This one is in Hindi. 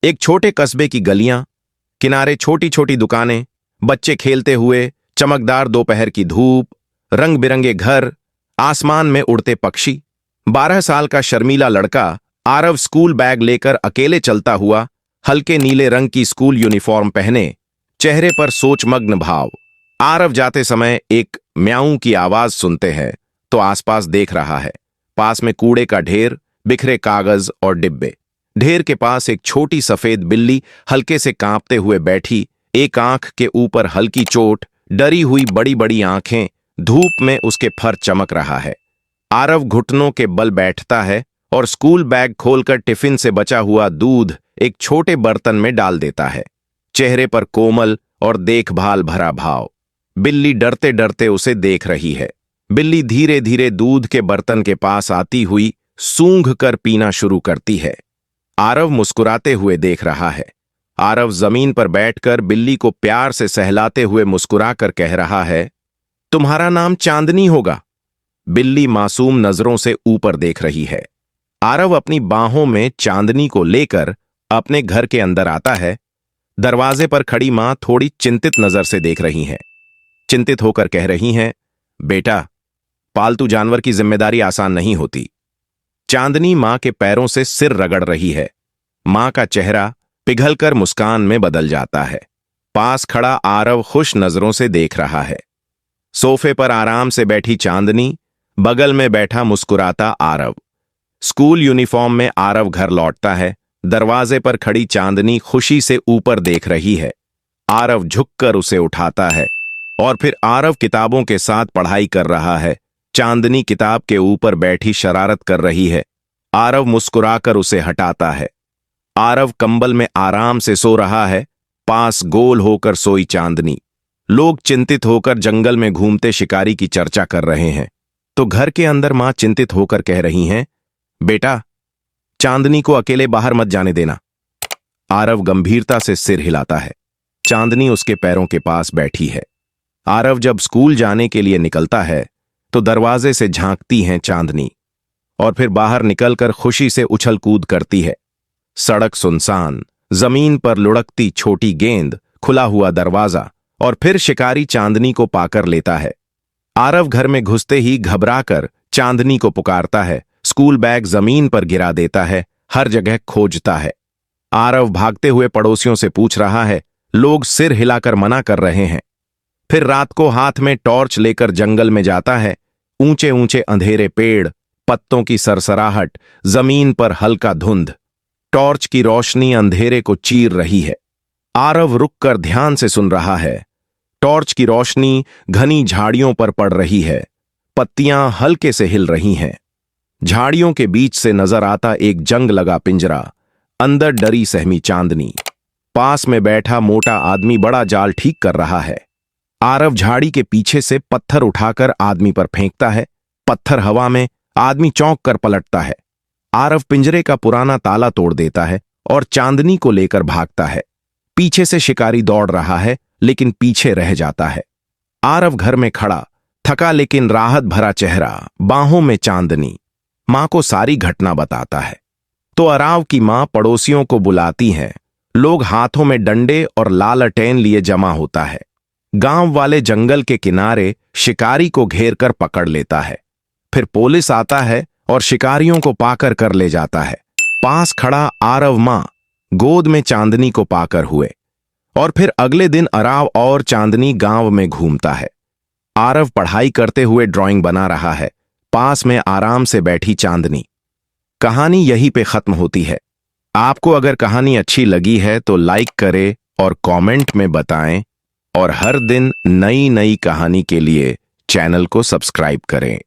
एक छोटे कस्बे की गलियां, किनारे छोटी छोटी दुकानें, बच्चे खेलते हुए, चमकदार दोपहर की धूप, रंग बिरंगे घर, आसमान में उड़ते पक्षी। 12 साल का शर्मीला लड़का आरव स्कूल बैग लेकर अकेले चलता हुआ, हल्के नीले रंग की स्कूल यूनिफॉर्म पहने, चेहरे पर सोचमग्न भाव। आरव जाते समय एक म्याऊं की आवाज सुनते हैं तो आसपास देख रहा है। पास में कूड़े का ढेर, बिखरे कागज और डिब्बे। ढेर के पास एक छोटी सफेद बिल्ली हल्के से कांपते हुए बैठी, एक आंख के ऊपर हल्की चोट, डरी हुई बड़ी बड़ी आंखें, धूप में उसके फर चमक रहा है। आरव घुटनों के बल बैठता है और स्कूल बैग खोलकर टिफिन से बचा हुआ दूध एक छोटे बर्तन में डाल देता है, चेहरे पर कोमल और देखभाल भरा भाव। बिल्ली डरते डरते उसे देख रही है। बिल्ली धीरे धीरे दूध के बर्तन के पास आती हुई सूंघ कर पीना शुरू करती है। आरव मुस्कुराते हुए देख रहा है। आरव जमीन पर बैठकर बिल्ली को प्यार से सहलाते हुए मुस्कुराकर कह रहा है, तुम्हारा नाम चांदनी होगा। बिल्ली मासूम नजरों से ऊपर देख रही है। आरव अपनी बाहों में चांदनी को लेकर अपने घर के अंदर आता है। दरवाजे पर खड़ी मां थोड़ी चिंतित नजर से देख रही हैं। चिंतित होकर कह रही हैं, बेटा, पालतू जानवर की जिम्मेदारी आसान नहीं होती। चांदनी मां के पैरों से सिर रगड़ रही है। मां का चेहरा पिघलकर मुस्कान में बदल जाता है। पास खड़ा आरव खुश नजरों से देख रहा है। सोफे पर आराम से बैठी चांदनी, बगल में बैठा मुस्कुराता आरव। स्कूल यूनिफॉर्म में आरव घर लौटता है। दरवाजे पर खड़ी चांदनी खुशी से ऊपर देख रही है। आरव झुककर उसे उठाता है और फिर आरव किताबों के साथ पढ़ाई कर रहा है। चांदनी किताब के ऊपर बैठी शरारत कर रही है। आरव मुस्कुराकर उसे हटाता है। आरव कंबल में आराम से सो रहा है। पास गोल होकर सोई चांदनी। लोग चिंतित होकर जंगल में घूमते शिकारी की चर्चा कर रहे हैं तो घर के अंदर मां चिंतित होकर कह रही हैं, बेटा, चांदनी को अकेले बाहर मत जाने देना। आरव गंभीरता से सिर हिलाता है। चांदनी उसके पैरों के पास बैठी है। आरव जब स्कूल जाने के लिए निकलता है तो दरवाजे से झांकती हैं चांदनी और फिर बाहर निकलकर खुशी से उछल कूद करती है। सड़क सुनसान, जमीन पर लुढ़कती छोटी गेंद, खुला हुआ दरवाजा और फिर शिकारी चांदनी को पाकर लेता है। आरव घर में घुसते ही घबराकर चांदनी को पुकारता है। स्कूल बैग जमीन पर गिरा देता है, हर जगह खोजता है। आरव भागते हुए पड़ोसियों से पूछ रहा है। लोग सिर हिलाकर मना कर रहे हैं। फिर रात को हाथ में टॉर्च लेकर जंगल में जाता है। ऊंचे ऊंचे अंधेरे पेड़, पत्तों की सरसराहट, जमीन पर हल्का धुंध। टॉर्च की रोशनी अंधेरे को चीर रही है। आरव रुककर ध्यान से सुन रहा है। टॉर्च की रोशनी घनी झाड़ियों पर पड़ रही है। पत्तियां हल्के से हिल रही हैं। झाड़ियों के बीच से नजर आता एक जंग लगा पिंजरा। अंदर डरी सहमी चांदनी। पास में बैठा मोटा आदमी बड़ा जाल ठीक कर रहा है। आरव झाड़ी के पीछे से पत्थर उठाकर आदमी पर फेंकता है। पत्थर हवा में, आदमी चौंक कर पलटता है। आरव पिंजरे का पुराना ताला तोड़ देता है और चांदनी को लेकर भागता है। पीछे से शिकारी दौड़ रहा है लेकिन पीछे रह जाता है। आरव घर में खड़ा, थका लेकिन राहत भरा चेहरा, बाहों में चांदनी। मां को सारी घटना बताता है तो आरव की मां पड़ोसियों को बुलाती हैं। लोग हाथों में डंडे और लालटेन लिए जमा होता है। गांव वाले जंगल के किनारे शिकारी को घेर कर पकड़ लेता है। फिर पुलिस आता है और शिकारियों को पाकर कर ले जाता है। पास खड़ा आरव मां गोद में चांदनी को पाकर हुए और फिर अगले दिन आरव और चांदनी गांव में घूमता है। आरव पढ़ाई करते हुए ड्राइंग बना रहा है। पास में आराम से बैठी चांदनी। कहानी यहीं पे खत्म होती है। आपको अगर कहानी अच्छी लगी है तो लाइक करें और कमेंट में बताएं और हर दिन नई नई कहानी के लिए चैनल को सब्सक्राइब करें।